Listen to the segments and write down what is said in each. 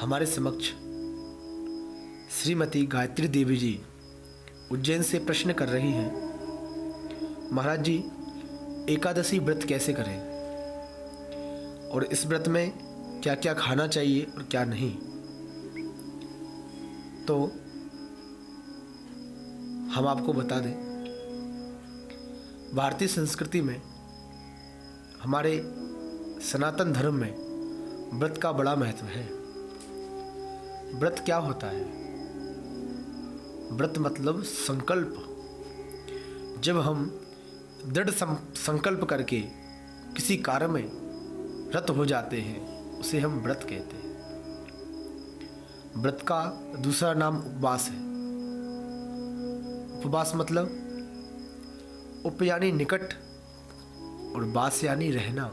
हमारे समक्ष श्रीमती गायत्री देवी जी उज्जैन से प्रश्न कर रही हैं, महाराज जी एकादशी व्रत कैसे करें और इस व्रत में क्या क्या खाना चाहिए और क्या नहीं। तो हम आपको बता दें, भारतीय संस्कृति में, हमारे सनातन धर्म में व्रत का बड़ा महत्व है। व्रत क्या होता है? व्रत मतलब संकल्प। जब हम दृढ़ संकल्प करके किसी कार्य में रत हो जाते हैं उसे हम व्रत कहते हैं। व्रत का दूसरा नाम उपवास है। उपवास मतलब उप यानी निकट और वास यानी रहना।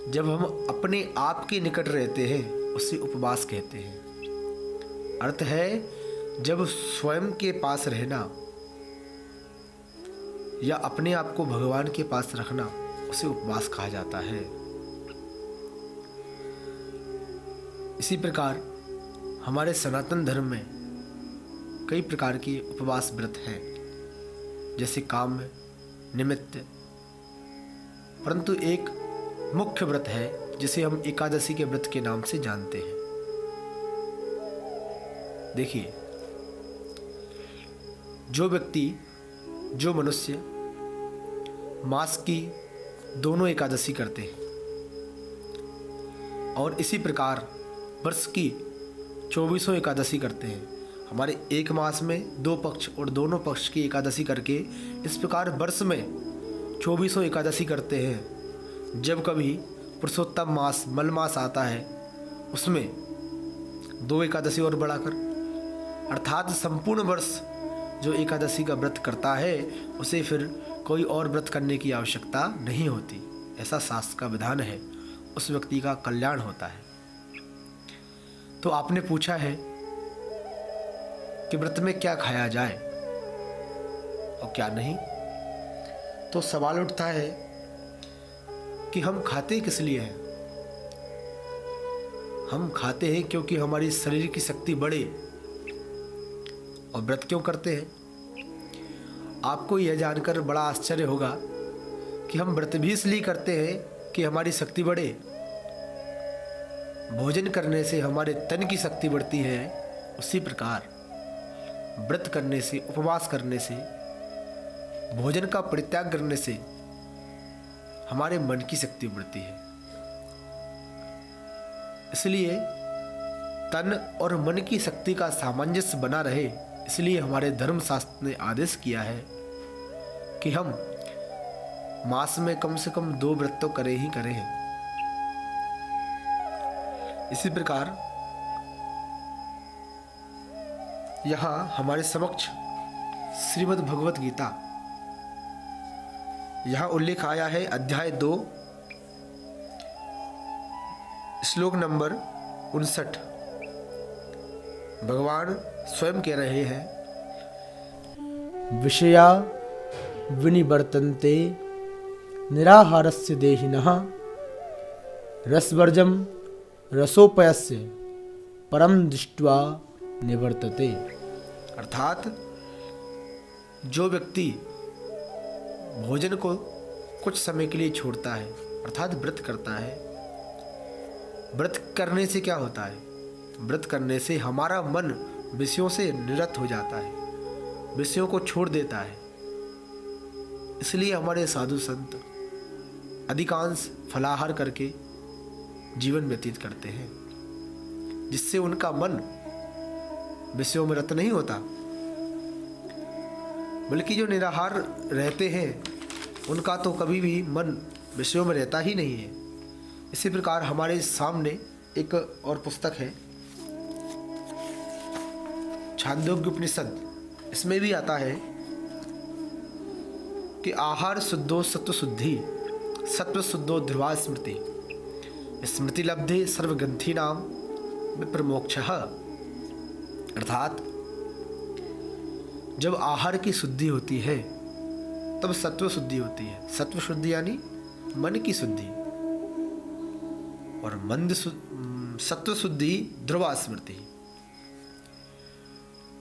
जब हम अपने आप के निकट रहते हैं उसे उपवास कहते हैं। अर्थ है जब स्वयं के पास रहना या अपने आप को भगवान के पास रखना उसे उपवास कहा जाता है। इसी प्रकार हमारे सनातन धर्म में कई प्रकार के उपवास व्रत हैं, जैसे काम निमित्त, परंतु एक मुख्य व्रत है जिसे हम एकादशी के व्रत के नाम से जानते हैं। देखिए, जो व्यक्ति, जो मनुष्य मास की दोनों एकादशी करते हैं और इसी प्रकार वर्ष की 24 एकादशी करते हैं, हमारे एक मास में 2 पक्ष और दोनों पक्ष की एकादशी करके इस प्रकार वर्ष में 24 एकादशी करते हैं। जब कभी पुरुषोत्तम मास मल मास आता है उसमें 2 एकादशी और बढ़ाकर, अर्थात संपूर्ण वर्ष जो एकादशी का व्रत करता है उसे फिर कोई और व्रत करने की आवश्यकता नहीं होती। ऐसा शास्त्र का विधान है, उस व्यक्ति का कल्याण होता है। तो आपने पूछा है कि व्रत में क्या खाया जाए और क्या नहीं, तो सवाल उठता है कि हम खाते किस लिए हैं। हम खाते हैं क्योंकि हमारी शरीर की शक्ति बढ़े। और व्रत क्यों करते हैं? आपको यह जानकर बड़ा आश्चर्य होगा कि हम व्रत भी इसलिए करते हैं कि हमारी शक्ति बढ़े। भोजन करने से हमारे तन की शक्ति बढ़ती है, उसी प्रकार व्रत करने से, उपवास करने से, भोजन का परित्याग करने से हमारे मन की शक्ति बढ़ती है। इसलिए तन और मन की शक्ति का सामंजस्य बना रहे, इसलिए हमारे धर्मशास्त्र ने आदेश किया है कि हम मास में कम से कम 2 व्रत तो करें ही करें। इसी प्रकार यहाँ हमारे समक्ष श्रीमद् भगवत गीता, यहाँ उल्लेख आया है अध्याय 2 श्लोक नंबर 59। भगवान स्वयं कह रहे हैं, विषया विनिवर्तन्ते निराहारस्य देहिनः रसवर्जम रसोपयस्य परम दृष्ट्वा निवर्तते। अर्थात जो व्यक्ति भोजन को कुछ समय के लिए छोड़ता है, अर्थात व्रत करता है, व्रत करने से क्या होता है? व्रत करने से हमारा मन विषयों से निरत हो जाता है, विषयों को छोड़ देता है। इसलिए हमारे साधु संत अधिकांश फलाहार करके जीवन व्यतीत करते हैं, जिससे उनका मन विषयों में रत नहीं होता, बल्कि जो निराहार रहते हैं उनका तो कभी भी मन विषयों में रहता ही नहीं है। इसी प्रकार हमारे सामने एक और पुस्तक है, छांदोग्य उपनिषद। इसमें भी आता है कि आहार शुद्धो सत्व शुद्धि, सत्व शुद्धो ध्रुवा स्मृति, स्मृति लब्धे सर्वग्रंथि नाम विप्रमोक्षः। अर्थात जब आहार की शुद्धि होती है तब सत्व शुद्धि होती है। सत्व शुद्धि यानी मन की शुद्धि, और सत्व शुद्धि ध्रुवा स्मृति।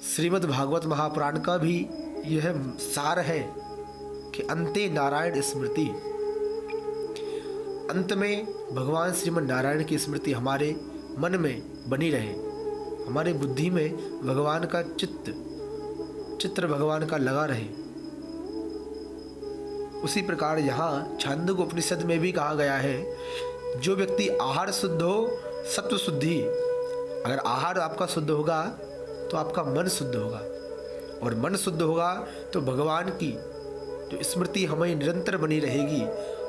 श्रीमद् भागवत महापुराण का भी यह सार है कि अंते नारायण स्मृति, अंत में भगवान श्रीमद् नारायण की स्मृति हमारे मन में बनी रहे, हमारे बुद्धि में भगवान का चित्र भगवान का लगा रहे। उसी प्रकार यहाँ छांदोग्य उपनिषद में भी कहा गया है, जो व्यक्ति आहार शुद्ध हो सत्व शुद्धि। अगर आहार आपका शुद्ध होगा तो आपका मन शुद्ध होगा, और मन शुद्ध होगा तो भगवान की जो स्मृति हमें निरंतर बनी रहेगी।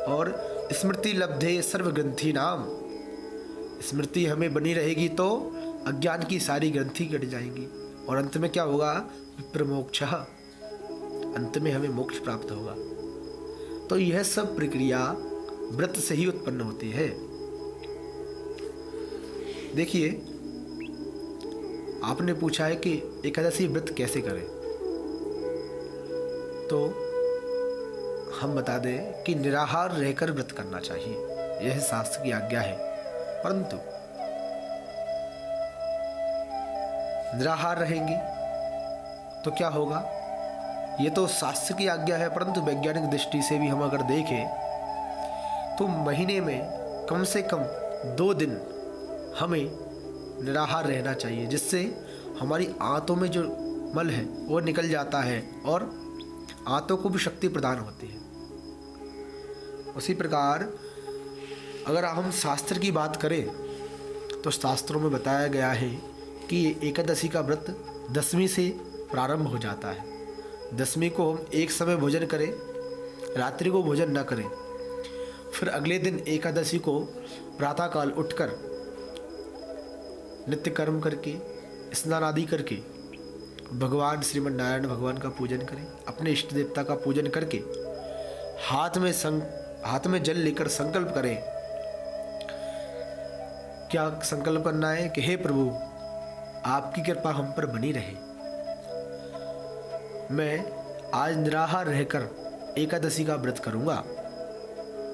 और स्मृति लब्धे सर्व ग्रंथि नाम, स्मृति हमें बनी रहेगी तो अज्ञान की सारी ग्रंथि कट जाएंगी, और अंत में क्या होगा? विप्रमोक्षः, अंत में हमें मोक्ष प्राप्त होगा। तो यह सब प्रक्रिया व्रत से ही उत्पन्न होती है। देखिए, आपने पूछा है कि एकादशी व्रत कैसे करें, तो हम बता दें कि निराहार रहकर व्रत करना चाहिए, यह शास्त्र की आज्ञा है। परंतु निराहार रहेंगे तो क्या होगा? ये तो शास्त्र की आज्ञा है, परंतु वैज्ञानिक दृष्टि से भी हम अगर देखें तो महीने में कम से कम 2 दिन हमें निराहार रहना चाहिए, जिससे हमारी आंतों में जो मल है वो निकल जाता है और आंतों को भी शक्ति प्रदान होती है। उसी प्रकार अगर हम शास्त्र की बात करें तो शास्त्रों में बताया गया है कि एकादशी का व्रत 10वीं से प्रारंभ हो जाता है। 10वीं को हम एक समय भोजन करें, रात्रि को भोजन न करें। फिर अगले दिन एकादशी को प्रातःकाल उठकर नित्य कर्म करके, स्नान आदि करके भगवान श्रीमद् नारायण भगवान का पूजन करें, अपने इष्ट देवता का पूजन करके हाथ में जल लेकर संकल्प करें। क्या संकल्प करना है कि हे प्रभु, आपकी कृपा हम पर बनी रहे, मैं आज निराहार रहकर एकादशी का व्रत करूंगा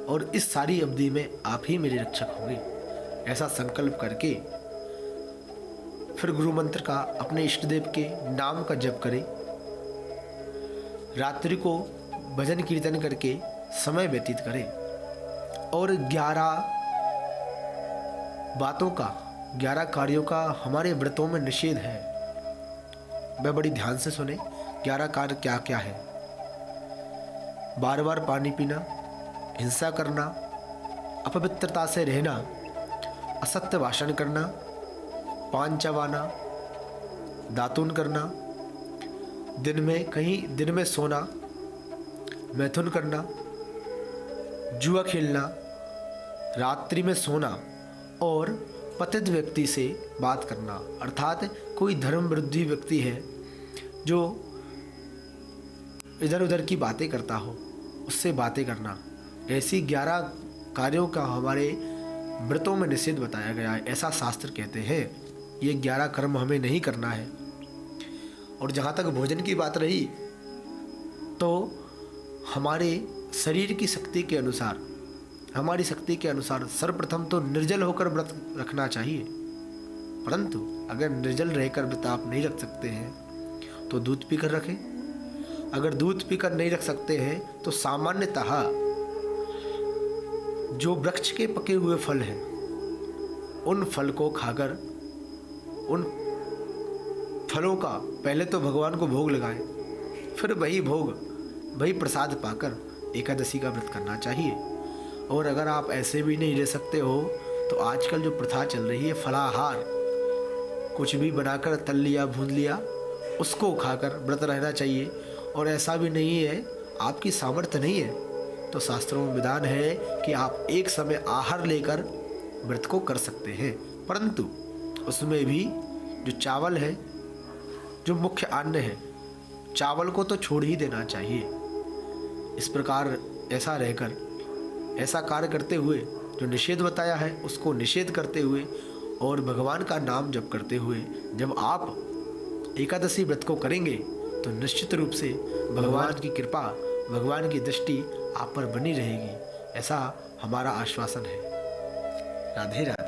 और इस सारी अवधि में आप ही मेरे रक्षक होंगे। ऐसा संकल्प करके फिर गुरु मंत्र का अपने इष्ट देव के नाम का जप करें। रात्रि को भजन कीर्तन करके समय व्यतीत करें और 11 बातों का, 11 कार्यों का हमारे व्रतों में निषेध है। वह बड़ी ध्यान से सुने। 11 कार्य क्या क्या है? बार बार पानी पीना, हिंसा करना, अपवित्रता से रहना, असत्य भाषण करना, पान चबाना, दातून करना, दिन में सोना, मैथुन करना, जुआ खेलना, रात्रि में सोना और पतित व्यक्ति से बात करना, अर्थात कोई धर्म विरोधी व्यक्ति है जो इधर उधर की बातें करता हो, उससे बातें करना। ऐसी 11 कार्यों का हमारे व्रतों में निषेध बताया गया है, ऐसा शास्त्र कहते हैं। ये 11 कर्म हमें नहीं करना है। और जहाँ तक भोजन की बात रही, तो हमारे शरीर की शक्ति के अनुसार, हमारी शक्ति के अनुसार सर्वप्रथम तो निर्जल होकर व्रत रखना चाहिए। परंतु अगर निर्जल रहकर व्रत आप नहीं रख सकते हैं तो दूध पीकर रखें। अगर दूध पीकर नहीं रख सकते हैं तो सामान्यतः जो वृक्ष के पके हुए फल हैं, उन फल को खाकर, उन फलों का पहले तो भगवान को भोग लगाएं, फिर वही प्रसाद पाकर एकादशी का व्रत करना चाहिए। और अगर आप ऐसे भी नहीं रह सकते हो तो आजकल जो प्रथा चल रही है, फलाहार, कुछ भी बनाकर तल लिया, भून लिया, उसको खाकर व्रत रहना चाहिए। और ऐसा भी नहीं है, आपकी सामर्थ्य नहीं है, तो शास्त्रों में विधान है कि आप एक समय आहार लेकर व्रत को कर सकते हैं। परंतु उसमें भी जो चावल है, जो मुख्य अन्न है, चावल को तो छोड़ ही देना चाहिए। इस प्रकार ऐसा रहकर, ऐसा कार्य करते हुए, जो निषेध बताया है उसको निषेध करते हुए और भगवान का नाम जप करते हुए जब आप एकादशी व्रत को करेंगे तो निश्चित रूप से भगवान की कृपा, भगवान की दृष्टि आप पर बनी रहेगी, ऐसा हमारा आश्वासन है। राधे राधे।